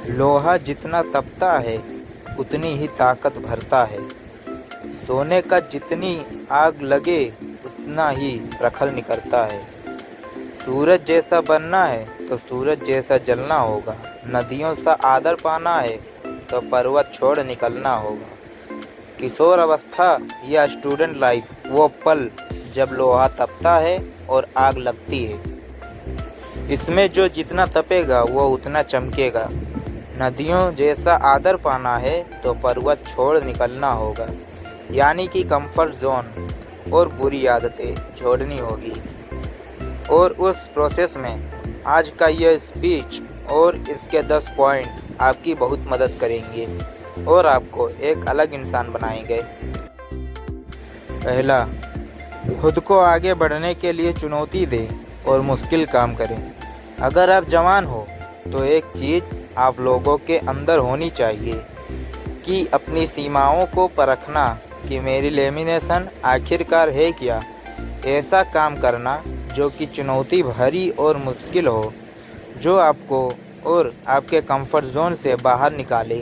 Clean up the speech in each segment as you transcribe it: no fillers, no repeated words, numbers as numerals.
लोहा जितना तपता है उतनी ही ताकत भरता है। सोने का जितनी आग लगे उतना ही प्रखर निकलता है। सूरज जैसा बनना है तो सूरज जैसा जलना होगा। नदियों सा आदर पाना है तो पर्वत छोड़ निकलना होगा। किशोर अवस्था या स्टूडेंट लाइफ वो पल जब लोहा तपता है और आग लगती है। इसमें जो जितना तपेगा वो उतना चमकेगा। नदियों जैसा आदर पाना है तो पर्वत छोड़ निकलना होगा, यानी कि कंफर्ट जोन और बुरी आदतें छोड़नी होगी। और उस प्रोसेस में आज का यह स्पीच और इसके 10 पॉइंट आपकी बहुत मदद करेंगे और आपको एक अलग इंसान बनाएंगे। पहला, खुद को आगे बढ़ने के लिए चुनौती दें और मुश्किल काम करें। अगर आप जवान हो तो एक चीज़ आप लोगों के अंदर होनी चाहिए कि अपनी सीमाओं को परखना कि मेरी लेमिनेशन आखिरकार है क्या। ऐसा काम करना जो कि चुनौती भरी और मुश्किल हो, जो आपको और आपके कंफर्ट जोन से बाहर निकाले।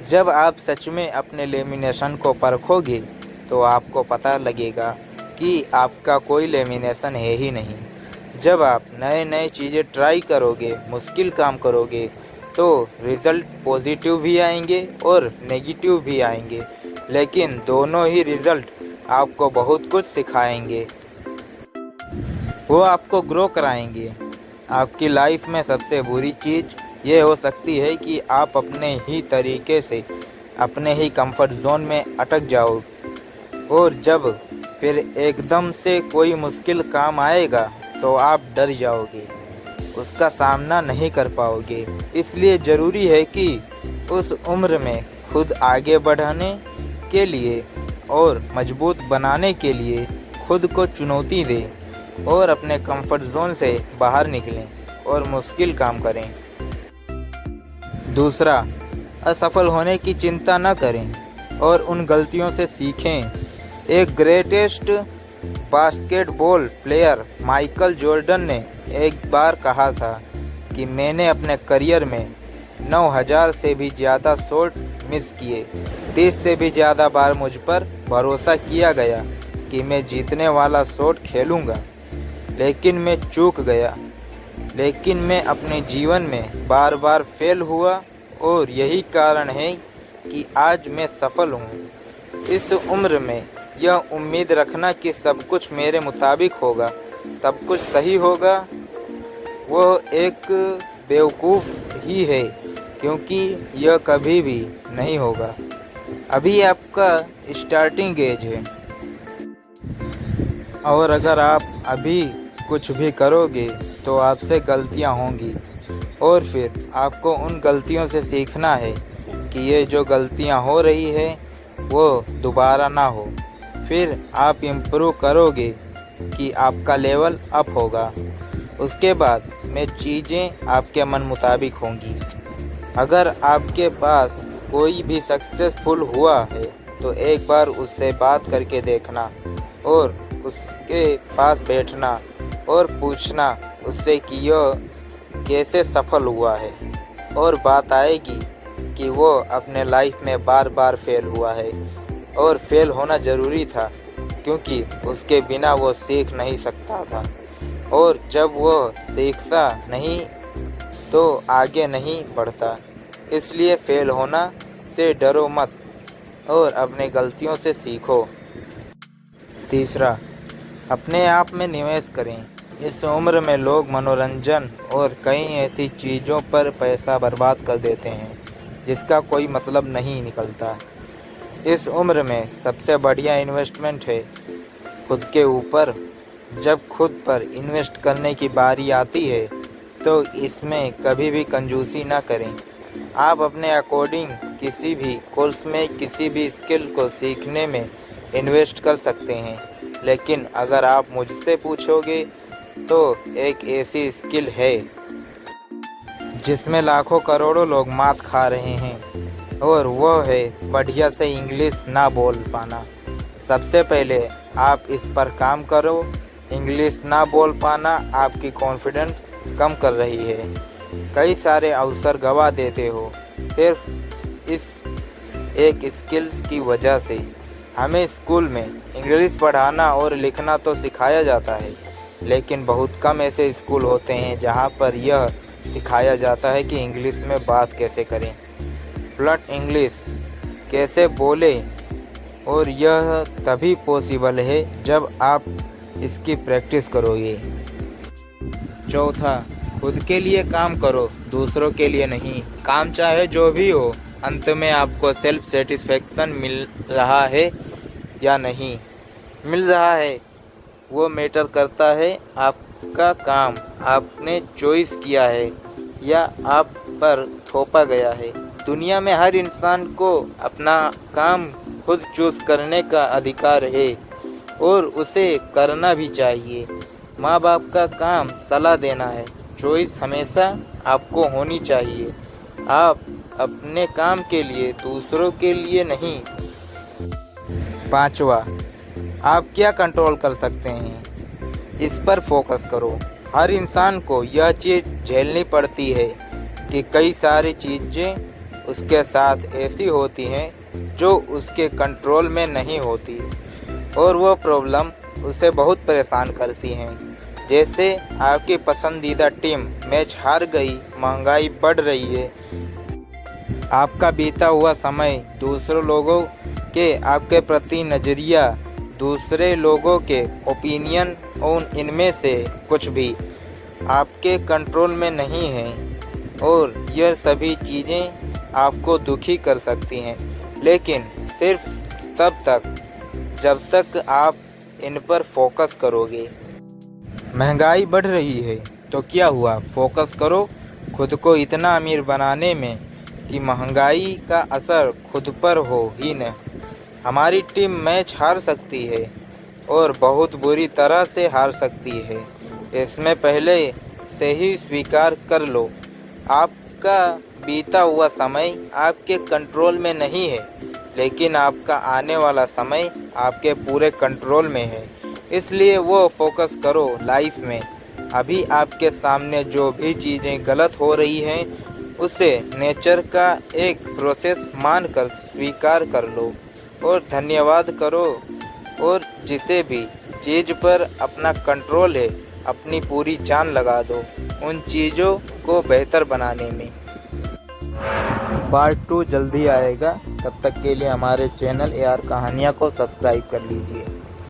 जब आप सच में अपने लेमिनेशन को परखोगे तो आपको पता लगेगा कि आपका कोई लेमिनेशन है ही नहीं। जब आप नए नए चीज़ें ट्राई करोगे, मुश्किल काम करोगे, तो रिज़ल्ट पॉजिटिव भी आएंगे और नेगेटिव भी आएंगे, लेकिन दोनों ही रिज़ल्ट आपको बहुत कुछ सिखाएंगे। वो आपको ग्रो कराएंगे। आपकी लाइफ में सबसे बुरी चीज़ ये हो सकती है कि आप अपने ही तरीके से अपने ही कंफर्ट जोन में अटक जाओ, और जब फिर एकदम से कोई मुश्किल काम आएगा तो आप डर जाओगे, उसका सामना नहीं कर पाओगे। इसलिए ज़रूरी है कि उस उम्र में खुद आगे बढ़ाने के लिए और मजबूत बनाने के लिए खुद को चुनौती दें और अपने कंफर्ट जोन से बाहर निकलें और मुश्किल काम करें। दूसरा, असफल होने की चिंता न करें और उन गलतियों से सीखें। एक greatest basketball player Michael Jordan ने एक बार कहा था कि मैंने अपने करियर में 9000 से भी ज़्यादा शॉट मिस किए। 30 से भी ज़्यादा बार मुझ पर भरोसा किया गया कि मैं जीतने वाला शॉट खेलूँगा, लेकिन मैं चूक गया। लेकिन मैं अपने जीवन में बार बार फेल हुआ और यही कारण है कि आज मैं सफल हूँ। इस उम्र में यह उम्मीद रखना कि सब कुछ मेरे मुताबिक होगा, सब कुछ सही होगा, वो एक बेवकूफ़ ही है, क्योंकि यह कभी भी नहीं होगा। अभी आपका स्टार्टिंग एज है और अगर आप अभी कुछ भी करोगे तो आपसे गलतियां होंगी और फिर आपको उन गलतियों से सीखना है कि ये जो गलतियां हो रही है वो दोबारा ना हो। फिर आप इम्प्रूव करोगे कि आपका लेवल अप होगा। उसके बाद में चीज़ें आपके मन मुताबिक होंगी। अगर आपके पास कोई भी सक्सेसफुल हुआ है तो एक बार उससे बात करके देखना और उसके पास बैठना और पूछना उससे कि यह कैसे सफल हुआ है, और बात आएगी कि वो अपने लाइफ में बार बार फेल हुआ है और फेल होना ज़रूरी था, क्योंकि उसके बिना वो सीख नहीं सकता था, और जब वो सीखता नहीं तो आगे नहीं बढ़ता। इसलिए फेल होना से डरो मत और अपने गलतियों से सीखो। तीसरा, अपने आप में निवेश करें। इस उम्र में लोग मनोरंजन और कई ऐसी चीज़ों पर पैसा बर्बाद कर देते हैं जिसका कोई मतलब नहीं निकलता। इस उम्र में सबसे बढ़िया इन्वेस्टमेंट है खुद के ऊपर। जब खुद पर इन्वेस्ट करने की बारी आती है तो इसमें कभी भी कंजूसी ना करें। आप अपने अकॉर्डिंग किसी भी कोर्स में किसी भी स्किल को सीखने में इन्वेस्ट कर सकते हैं, लेकिन अगर आप मुझसे पूछोगे तो एक ऐसी स्किल है जिसमें लाखों करोड़ों लोग मात खा रहे हैं, और वो है बढ़िया से इंग्लिश ना बोल पाना। सबसे पहले आप इस पर काम करो। इंग्लिश ना बोल पाना आपकी कॉन्फिडेंस कम कर रही है। कई सारे अवसर गंवा देते हो सिर्फ इस एक स्किल्स की वजह से। हमें स्कूल में इंग्लिश पढ़ाना और लिखना तो सिखाया जाता है, लेकिन बहुत कम ऐसे स्कूल होते हैं जहां पर यह सिखाया जाता है कि इंग्लिश में बात कैसे करें, फ्लुएंट इंग्लिश कैसे बोले। और यह तभी पॉसिबल है जब आप इसकी प्रैक्टिस करोगे। चौथा, खुद के लिए काम करो, दूसरों के लिए नहीं। काम चाहे जो भी हो, अंत में आपको सेल्फ सेटिस्फेक्शन मिल रहा है या नहीं मिल रहा है, वो मैटर करता है। आपका काम आपने चॉइस किया है या आप पर थोपा गया है। दुनिया में हर इंसान को अपना काम खुद चूज करने का अधिकार है और उसे करना भी चाहिए। माँ बाप का काम सलाह देना है, चॉइस हमेशा आपको होनी चाहिए। आप अपने काम के लिए, दूसरों के लिए नहीं। पांचवा, आप क्या कंट्रोल कर सकते हैं, इस पर फोकस करो। हर इंसान को यह चीज़ झेलनी पड़ती है कि कई सारी चीज़ें उसके साथ ऐसी होती हैं जो उसके कंट्रोल में नहीं होती और वो प्रॉब्लम उसे बहुत परेशान करती हैं। जैसे आपकी पसंदीदा टीम मैच हार गई, महंगाई बढ़ रही है, आपका बीता हुआ समय, दूसरों लोगों के आपके प्रति नज़रिया, दूसरे लोगों के ओपिनियन और इनमें से कुछ भी आपके कंट्रोल में नहीं है और यह सभी चीज़ें आपको दुखी कर सकती हैं, लेकिन सिर्फ तब तक जब तक आप इन पर फोकस करोगे। महंगाई बढ़ रही है तो क्या हुआ, फोकस करो खुद को इतना अमीर बनाने में कि महंगाई का असर खुद पर हो ही न। हमारी टीम मैच हार सकती है और बहुत बुरी तरह से हार सकती है, इसमें पहले से ही स्वीकार कर लो। आपका बीता हुआ समय आपके कंट्रोल में नहीं है, लेकिन आपका आने वाला समय आपके पूरे कंट्रोल में है। इसलिए वो फोकस करो लाइफ में। अभी आपके सामने जो भी चीज़ें गलत हो रही हैं उसे नेचर का एक प्रोसेस मानकर स्वीकार कर लो और धन्यवाद करो, और जिसे भी चीज़ पर अपना कंट्रोल है अपनी पूरी जान लगा दो उन चीज़ों को बेहतर बनाने में। पार्ट 2 जल्दी आएगा, तब तक के लिए हमारे चैनल AR कहानियाँ को सब्सक्राइब कर लीजिए।